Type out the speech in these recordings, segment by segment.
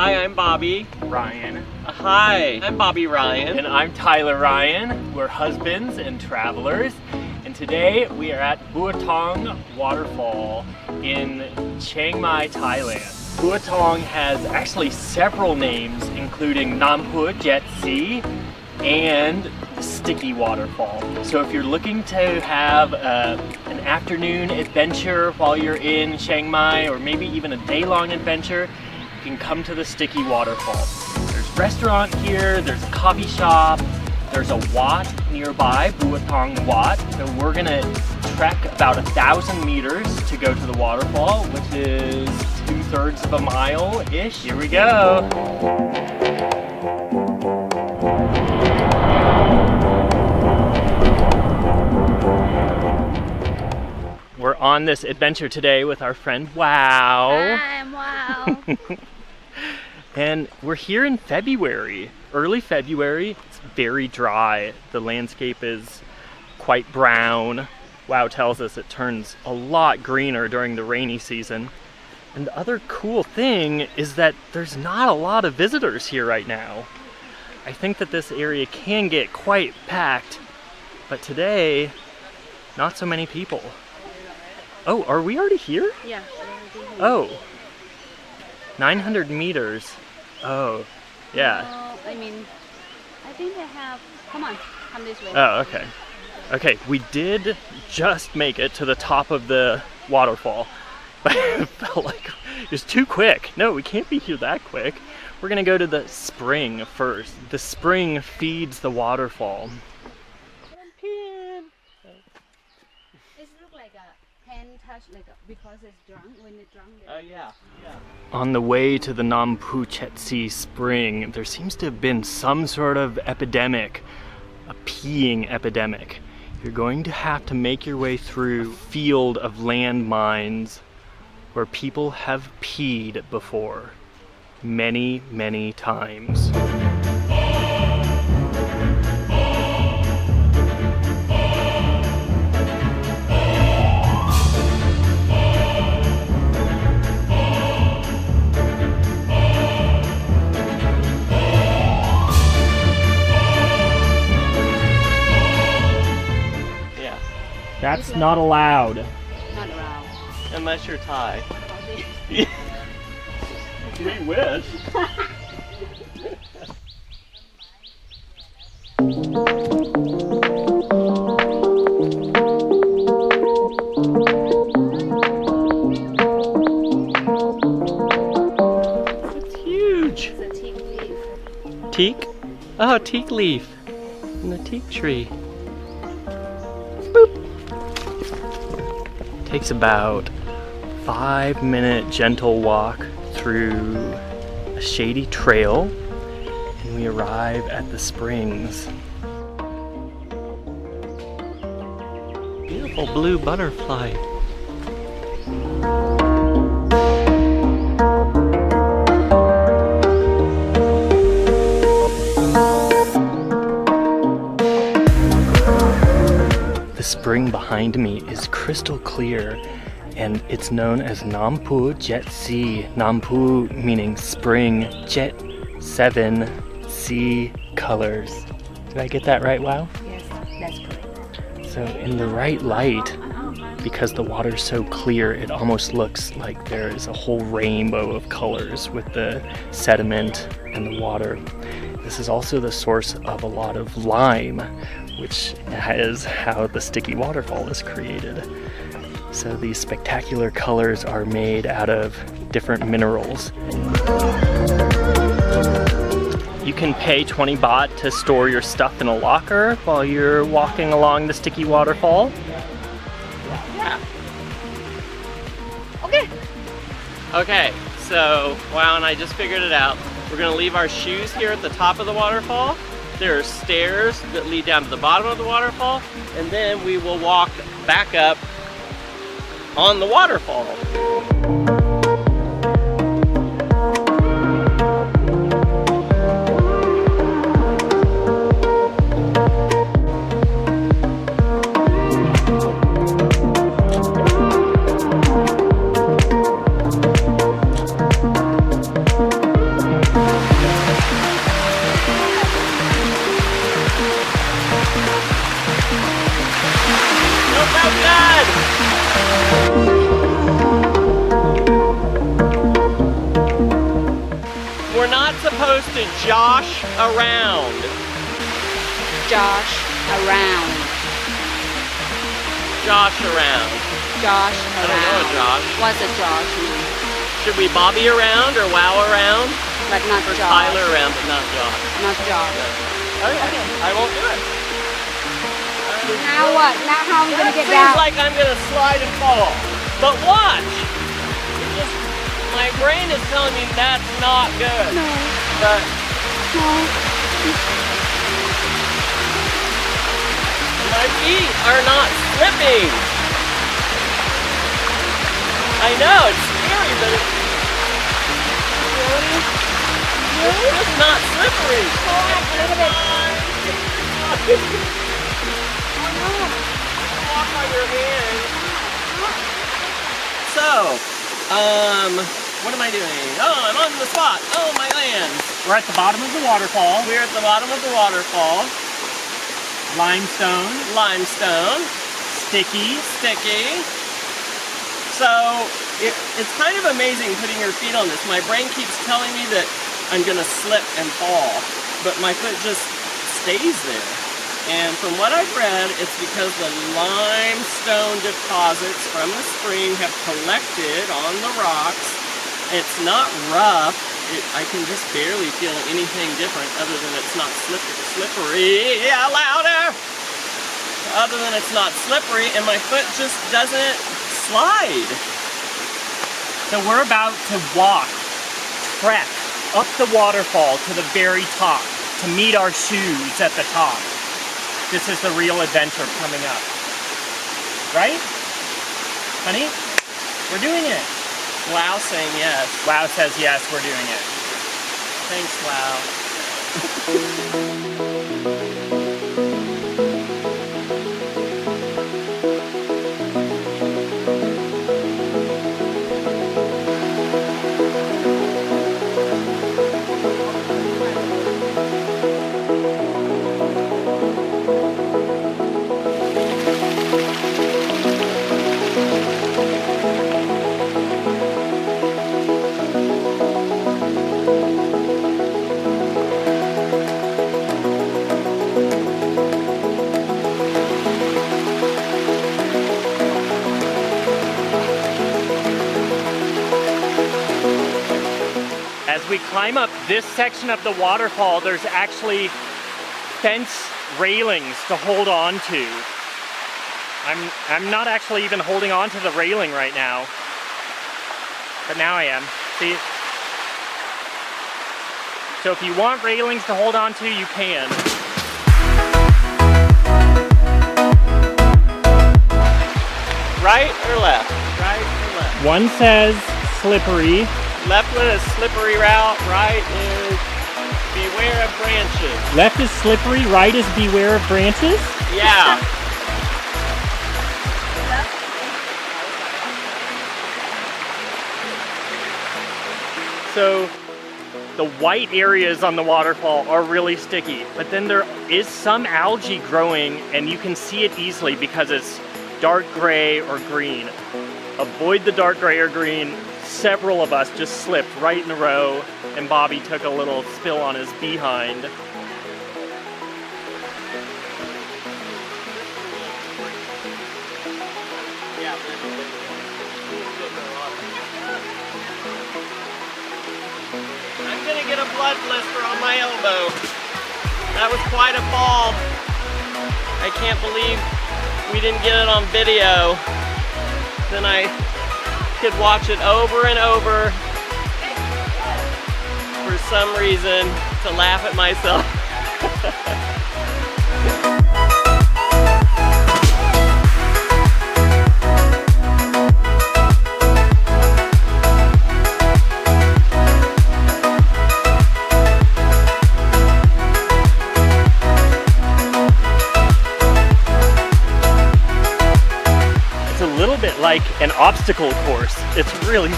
Hi, I'm Bobby. Ryan. Hi, I'm Bobby Ryan. And I'm Tyler Ryan. We're husbands and travelers. And today we are at Bua Thong Waterfall in Chiang Mai, Thailand. Bua Thong has actually several names, including Nam Phu Chet Si and Sticky Waterfall. So if you're looking to have an afternoon adventure while you're in Chiang Mai, or maybe even a day-long adventure, you can come to the Sticky Waterfall. There's a restaurant here, there's a coffee shop, there's a wat nearby, Bua Thong Wat. So we're gonna trek about 1,000 meters to go to the waterfall, which is 2/3 of a mile-ish. Here we go. We're on this adventure today with our friend Wow. Hi, I'm Wow. And we're here in February, early February. It's very dry. The landscape is quite brown. Wow tells us it turns a lot greener during the rainy season. And the other cool thing is that there's not a lot of visitors here right now. I think that this area can get quite packed, but today, not so many people. Oh, are we already here? Yeah. Oh, 900 meters. Oh, yeah. I mean, I think they have. Come on, come this way. Oh, okay. Okay, we did just make it to the top of the waterfall, but it felt like it was too quick. No, we can't be here that quick. We're gonna go to the spring first. The spring feeds the waterfall. It looks like a hand touch, because it's drunk. When it's drunk. Yeah. On the way to the Nam Phu Chet Si spring, there seems to have been some sort of epidemic, a peeing epidemic. You're going to have to make your way through a field of landmines where people have peed before. Many, many times. That's not allowed. Not around. Unless you're Thai. We wish. It's huge. It's a teak leaf. Teak? Oh, teak leaf. In the teak tree. Boop. Takes about 5-minute gentle walk through a shady trail, and we arrive at the springs. Beautiful blue butterfly. The spring behind me is crystal clear, and it's known as Nam Phu Chet Si. Nam Phu meaning spring, Chet 7, Si colors. Did I get that right, Wow? Yes, that's correct. So in the right light, because the water's so clear, it almost looks like there is a whole rainbow of colors with the sediment and the water. This is also the source of a lot of lime, which is how the Sticky Waterfall is created. So these spectacular colors are made out of different minerals. You can pay 20 baht to store your stuff in a locker while you're walking along the Sticky Waterfall. Yeah. Okay, so Wow and I just figured it out. We're gonna leave our shoes here at the top of the waterfall. There are stairs that lead down to the bottom of the waterfall, and then we will walk back up on the waterfall. supposed to josh around. Josh around. Josh around. Josh I don't know a around. Josh. What's a Josh mean? Should we Bobby around or wow around? But not Or Josh. Tyler around, but not Josh. Not Josh. Okay. I won't do it. Now what? Now how are we gonna It get seems down? like I'm gonna slide and fall. But watch! It just, my brain is telling me that's not good. No. But No. my feet are not slipping. I know, it's scary, but it's just not slippery. Walk on your hands. So, what am I doing? Oh, I'm on the spot. Oh, my land. We're at the bottom of the waterfall. We're at the bottom of the waterfall. Limestone, Limestone. sticky. Sticky. So, it's kind of amazing putting your feet on this. My brain keeps telling me that I'm gonna slip and fall, but my foot just stays there. And from what I've read, it's because the limestone deposits from the spring have collected on the rocks. It's not rough. I can just barely feel anything different other than it's not slippery. Yeah, louder! Other than it's not slippery, and my foot just doesn't slide. So we're about to trek up the waterfall to the very top to meet our shoes at the top. This is the real adventure coming up. Right? Honey? We're doing it. Wow saying yes. Wow says yes, we're doing it. Thanks, Wow. As we climb up this section of the waterfall, there's actually fence railings to hold on to. I'm not actually even holding on to the railing right now, but now I am. See? So if you want railings to hold on to, you can. Right or left? Right or left? One says slippery. Left one is slippery route, right is beware of branches. Left is slippery, right is beware of branches? Yeah. So the white areas on the waterfall are really sticky, but then there is some algae growing and you can see it easily because it's dark gray or green. Avoid the dark gray or green. Several of us just slipped right in a row and Bobby took a little spill on his behind. I'm gonna get a blood blister on my elbow. That was quite a fall. I can't believe we didn't get it on video. Then I could watch it over and over for some reason to laugh at myself. It's a little bit like an obstacle course. It's really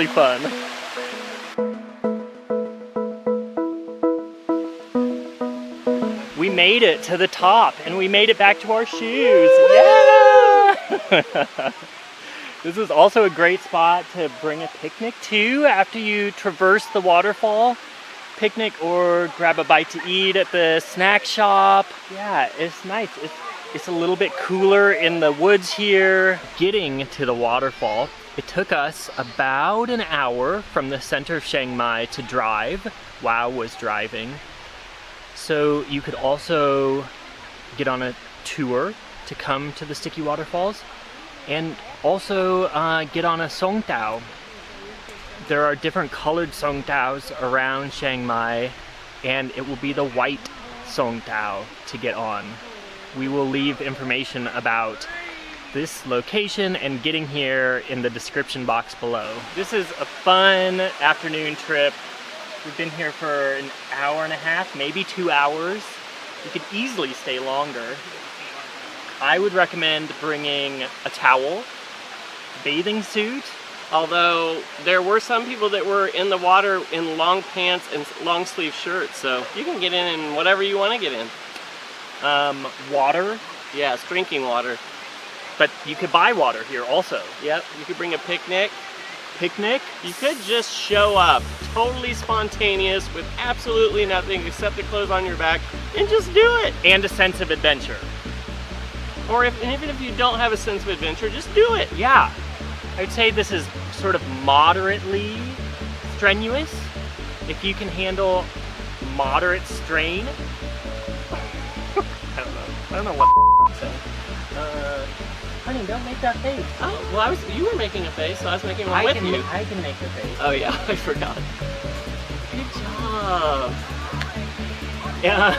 fun. We made it to the top and we made it back to our shoes. Yeah! This is also a great spot to bring a picnic to after you traverse the waterfall. Picnic or grab a bite to eat at the snack shop. Yeah, it's nice. It's a little bit cooler in the woods here. Getting to the waterfall, it took us about an hour from the center of Chiang Mai to drive. Wow was driving. So you could also get on a tour to come to the Sticky Waterfalls and also get on a thaew. There are different colored thaews around Chiang Mai, and it will be the white thaew to get on. We will leave information about this location and getting here in the description box below. This is a fun afternoon trip. We've been here for an hour and a half, maybe 2 hours. We could easily stay longer. I would recommend bringing a towel, bathing suit. Although there were some people that were in the water in long pants and long sleeve shirts, so you can get in whatever you want to get in. Water. Yeah, it's drinking water. But you could buy water here also. Yep, you could bring a picnic. Picnic. You could just show up, totally spontaneous, with absolutely nothing except the clothes on your back, and just do it. And a sense of adventure. Or even if you don't have a sense of adventure, just do it. Yeah. I'd say this is sort of moderately strenuous. If you can handle moderate strain. I don't know what to say. Honey, don't make that face. Oh, well, you were making a face, so I was making one with you. I can make the face. Oh yeah, I forgot. Good job. Yeah.